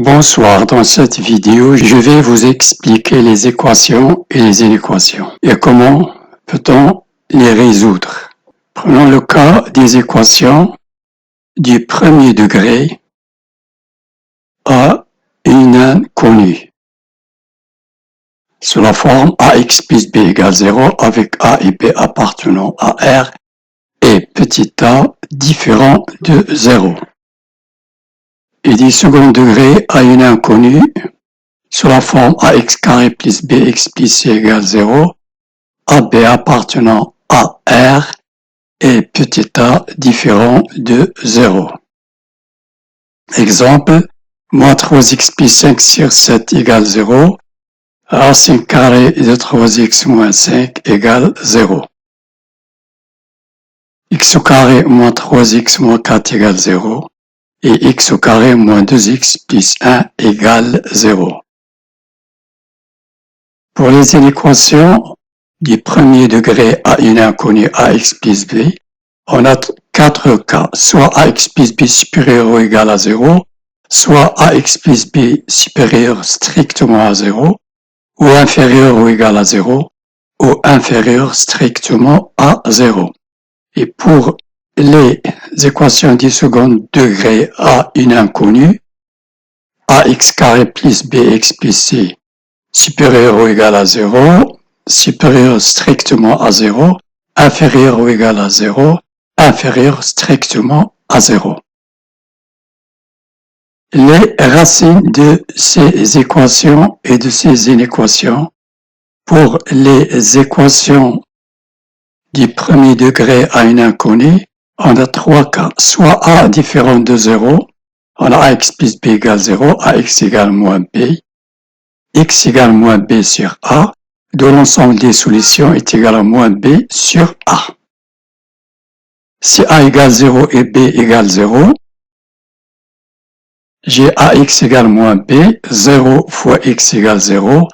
Bonsoir, dans cette vidéo, je vais vous expliquer les équations et les inéquations et comment peut-on les résoudre. Prenons le cas des équations du premier degré à une inconnue. Sous la forme ax plus b égale 0 avec a et b appartenant à R et petit a différent de 0. Et du second degré à une inconnue sous la forme ax carré plus bx plus c égale 0, ab appartenant à R et petit a différent de 0. Exemple, moins 3x plus 5 sur 7 égale 0, racine carrée de 3x moins 5 égale 0. X au carré moins 3x moins 4 égale 0. Et x au carré moins 2x plus 1 égale 0. Pour les inéquations du premier degré à une inconnue ax plus b, on a 4 cas, soit ax plus b supérieur ou égal à 0, soit ax plus b supérieur strictement à 0, ou inférieur ou égal à 0, ou inférieur strictement à 0. Et pour les équations du second degré à une inconnue, ax carré plus bx plus c supérieur ou égal à 0, supérieur strictement à 0, inférieur ou égal à 0, inférieur strictement à 0. Les racines de ces équations et de ces inéquations, pour les équations du premier degré à une inconnue, on a 3 cas, soit a différent de 0, on a ax plus b égale 0, ax égale moins b, x égale moins b sur a, dont l'ensemble des solutions est égal à moins b sur a. Si a égale 0 et b égale 0, j'ai ax égale moins b, 0 fois x égale 0,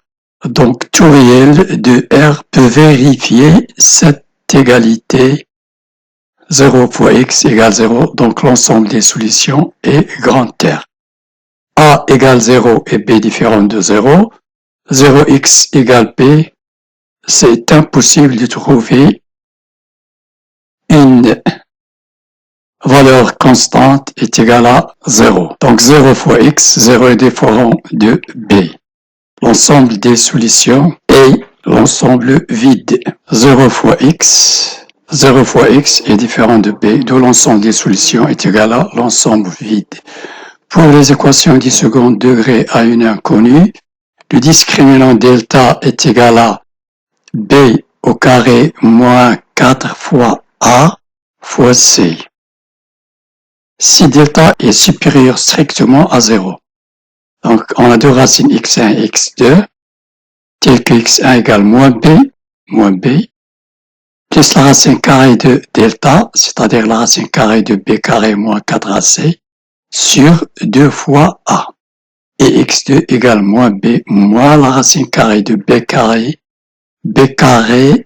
donc tout réel de R peut vérifier cette égalité 0 fois x égale 0, donc l'ensemble des solutions est grand R. A égale 0 et b différent de 0, 0x égale b, c'est impossible de trouver une valeur constante est égale à 0. Donc 0 fois x, 0 est différent de b. L'ensemble des solutions est l'ensemble vide. 0 fois x est différent de b, d'où l'ensemble des solutions est égal à l'ensemble vide. Pour les équations du second degré à une inconnue, le discriminant delta est égal à b au carré moins 4 fois a fois c. Si delta est supérieur strictement à 0. Donc, on a deux racines x1 et x2, tel que x1 égale moins b, plus la racine carrée de delta, c'est-à-dire la racine carrée de b carré moins 4ac, sur 2 fois a. Et x2 égale moins b moins la racine carrée de b carré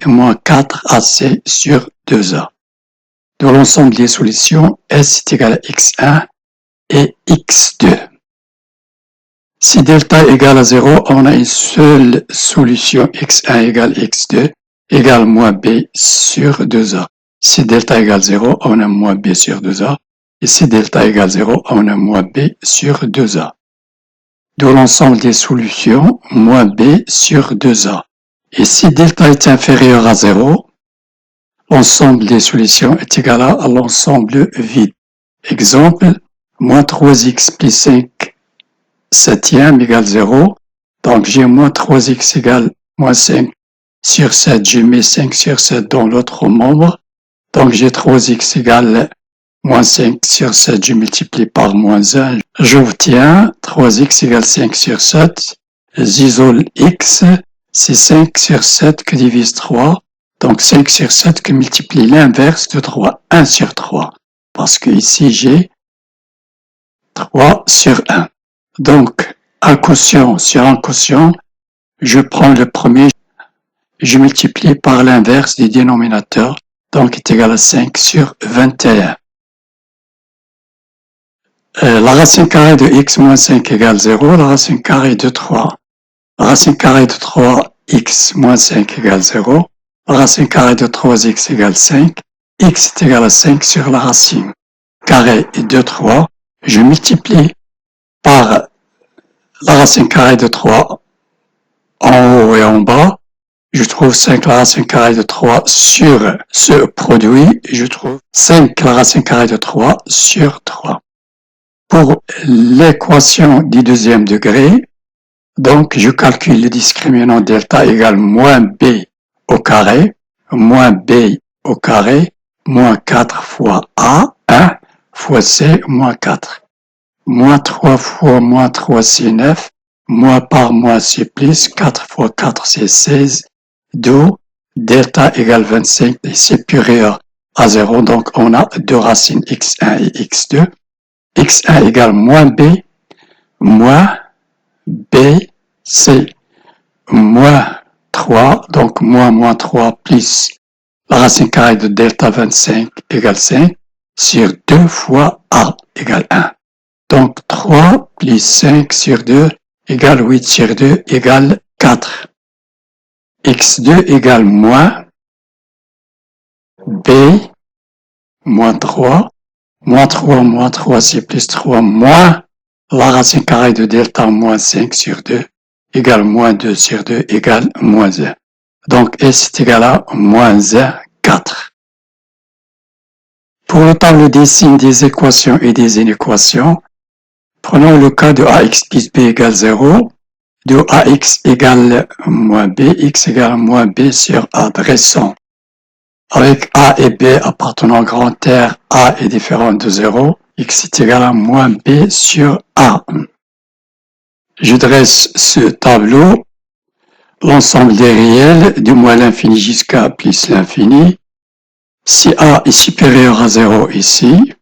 moins 4ac sur 2a. Dans l'ensemble des solutions, S est égal à x1 et x2. Si delta égale à 0, on a une seule solution x1 égale x2 égale moins b sur 2a. Si delta égale 0, on a moins b sur 2a. Et si delta égale 0, on a moins b sur 2a. D'où l'ensemble des solutions, moins b sur 2a. Et si delta est inférieur à 0, l'ensemble des solutions est égal à l'ensemble vide. Exemple, moins 3x plus 5 septième égale 0. Donc j'ai moins 3x égale moins 5 sur 7. Je mets 5 sur 7 dans l'autre membre. Donc j'ai 3x égale moins 5 sur 7. Je multiplie par moins 1. J'obtiens 3x égale 5 sur 7. J'isole x. C'est 5 sur 7 que divise 3. Donc 5 sur 7 que multiplie l'inverse de 3. 1 sur 3. Parce que ici j'ai 3 sur 1. Donc, un quotient sur un quotient, je prends le premier, je multiplie par l'inverse du dénominateur, donc est égal à 5 sur 21. La racine carrée de x moins 5 égale 0, la racine carrée de 3. La racine carrée de 3x moins 5 égale 0, la racine carrée de 3x égale 5, x est égal à 5 sur la racine carrée de 3. Je multiplie par la racine carrée de 3 en haut et en bas. Je trouve 5 la racine carrée de 3 sur ce produit. Je trouve 5 la racine carrée de 3 sur 3. Pour l'équation du deuxième degré, donc je calcule le discriminant delta égale moins b au carré, moins 4 fois a, 1 fois c, moins 4. Moins 3 fois moins 3, c'est 9. Moins par moins, c'est plus. 4 fois 4, c'est 16. D'où delta égale 25 et supérieur à 0. Donc, on a deux racines x1 et x2. x1 égale moins b, moins b, c, moins 3. Donc, moins 3 plus la racine carrée de delta 25 égale 5 sur 2 fois a égale 1. Donc, 3 plus 5 sur 2 égale 8 sur 2 égale 4. x2 égale moins b moins 3. Moins 3, c'est plus 3 moins la racine carrée de delta moins 5 sur 2 égale moins 2 sur 2 égale moins 1. Donc, S est égal à moins 1, 4. Pour le tableau des signes des équations et des inéquations, prenons le cas de ax plus b égale 0, de ax égale moins b, x égale moins b sur a. Dressons avec a et b appartenant au grand R, a est différent de 0, x est égal à moins b sur a. Je dresse ce tableau, l'ensemble des réels, de moins l'infini jusqu'à plus l'infini. Si a est supérieur à 0 ici,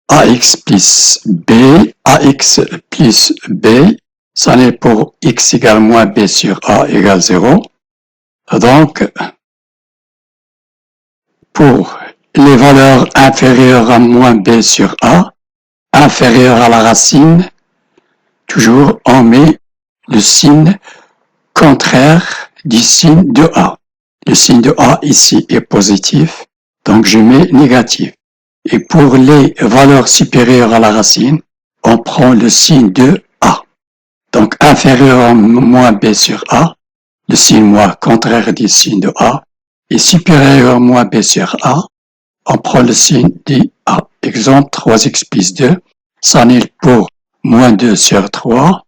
ax plus b, ça n'est pour x égale moins b sur a égale 0. Donc, pour les valeurs inférieures à moins b sur a, inférieures à la racine, toujours on met le signe contraire du signe de a. Le signe de a ici est positif, donc je mets négatif. Et pour les valeurs supérieures à la racine, on prend le signe de a. Donc inférieur à moins b sur a, le signe moins contraire du signe de a, et supérieur à moins b sur a, on prend le signe de a. Exemple 3x plus 2, ça n'est pour moins 2 sur 3,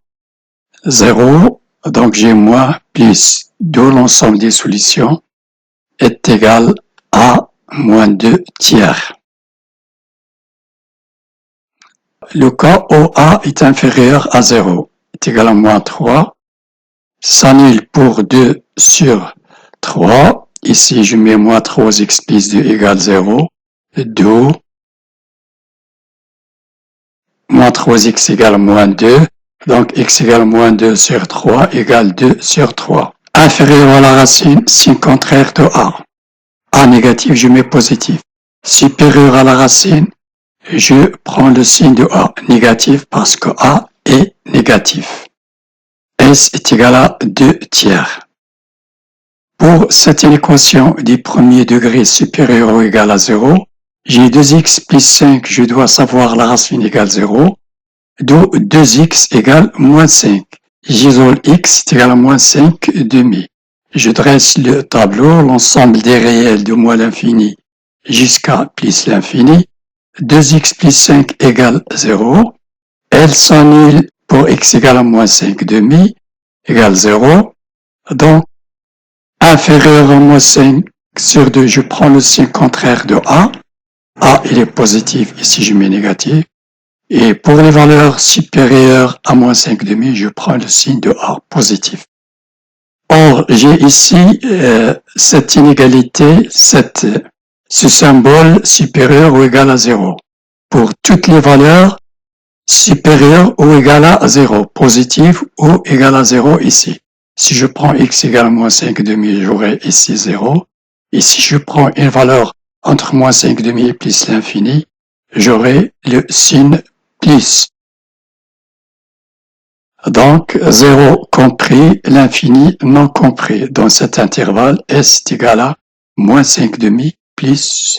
0, donc j'ai moins plus, d'où l'ensemble des solutions est égal à moins 2 tiers. Le cas où a est inférieur à 0 est égal à moins 3, s'annule pour 2 sur 3, ici je mets moins 3x plus 2 égale 0, d'où moins 3x égale moins 2, donc x égale moins 2 sur 3 égale 2 sur 3. Inférieur à la racine, signe contraire de a. A négatif, je mets positif. Supérieur à la racine, je prends le signe de a négatif parce que a est négatif. S est égal à 2 tiers. Pour cette équation du premier degré supérieur ou égal à 0, j'ai 2x plus 5, je dois savoir la racine égale 0, d'où 2x égale moins 5. J'isole x est égal à moins 5 demi. Je dresse le tableau, l'ensemble des réels de moins l'infini jusqu'à plus l'infini. 2x plus 5 égale 0. Elle s'annule pour x égale à moins 5 demi égale 0. Donc, inférieur à moins 5 sur 2, je prends le signe contraire de a. A, il est positif, ici je mets négatif. Et pour les valeurs supérieures à moins 5 demi, je prends le signe de a positif. Or, j'ai ici cette inégalité, ce symbole supérieur ou égal à 0. Pour toutes les valeurs supérieures ou égales à 0, positif ou égal à 0 ici. Si je prends x égale à moins 5 demi, j'aurai ici 0. Et si je prends une valeur entre moins 5 demi et plus l'infini, j'aurai le signe plus. Donc, 0 compris, l'infini non compris. Dans cet intervalle, S est égal à moins 5 demi plus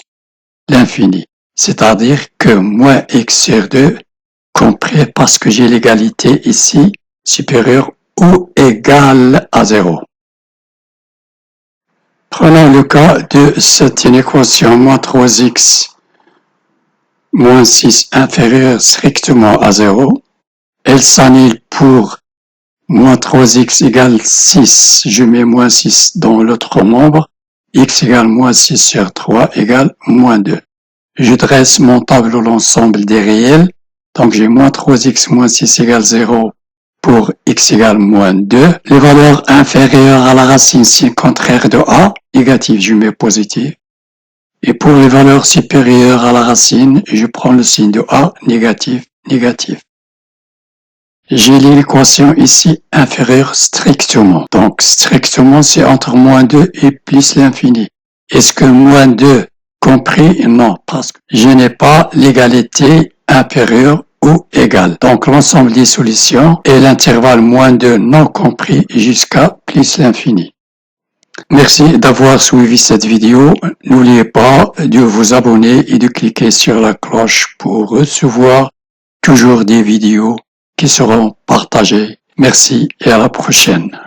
l'infini. C'est-à-dire que moins x sur 2 compris parce que j'ai l'égalité ici supérieure ou égale à 0. Prenons le cas de cette équation moins 3x moins 6 inférieure strictement à 0. Elle s'annule pour moins 3x égale 6. Je mets moins 6 dans l'autre membre. X égale moins 6 sur 3 égale moins 2. Je dresse mon tableau l'ensemble des réels. Donc j'ai moins 3x moins 6 égale 0 pour x égale moins 2. Les valeurs inférieures à la racine, signe contraire de a, négatif, je mets positif. Et pour les valeurs supérieures à la racine, je prends le signe de a, négatif, négatif. J'ai l'équation ici inférieure strictement. Donc strictement, c'est entre moins 2 et plus l'infini. Est-ce que moins 2 compris? Non, parce que je n'ai pas l'égalité inférieure ou égale. Donc l'ensemble des solutions est l'intervalle moins 2 non compris jusqu'à plus l'infini. Merci d'avoir suivi cette vidéo. N'oubliez pas de vous abonner et de cliquer sur la cloche pour recevoir toujours des vidéos qui seront partagées. Merci et à la prochaine.